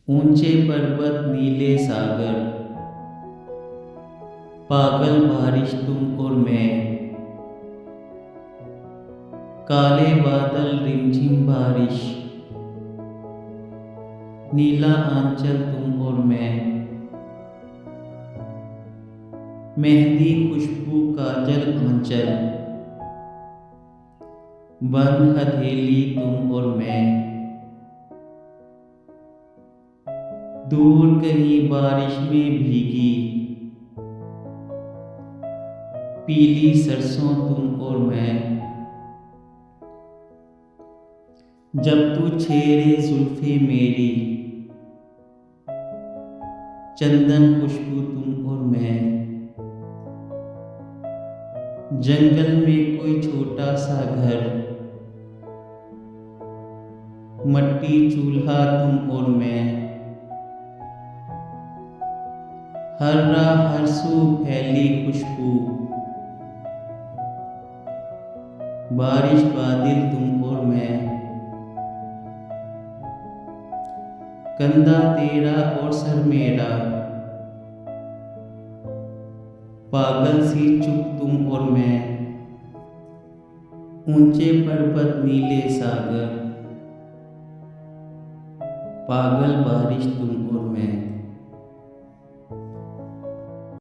ऊंचे पर्वत नीले सागर, पागल बारिश तुम और मैं। काले बादल रिमझिम बारिश, नीला आंचल तुम और मैं। मेहंदी खुशबू काजल आंचल, बंद हथेली तुम और मैं। दूर कहीं बारिश में भीगी, पीली सरसों तुम और मैं। जब तू छेड़े जुल्फे मेरी, चंदन खुशबू तुम और मैं। जंगल में कोई छोटा सा घर, मट्टी चूल्हा तुम और मैं। हर राह हर सू फैली खुशबू, बारिश बादल तुम और मैं। कंधा तेरा और सर मेरा, पागल सी चुप तुम और मैं। ऊंचे पर्वत नीले सागर, पागल बारिश तुम और मैं।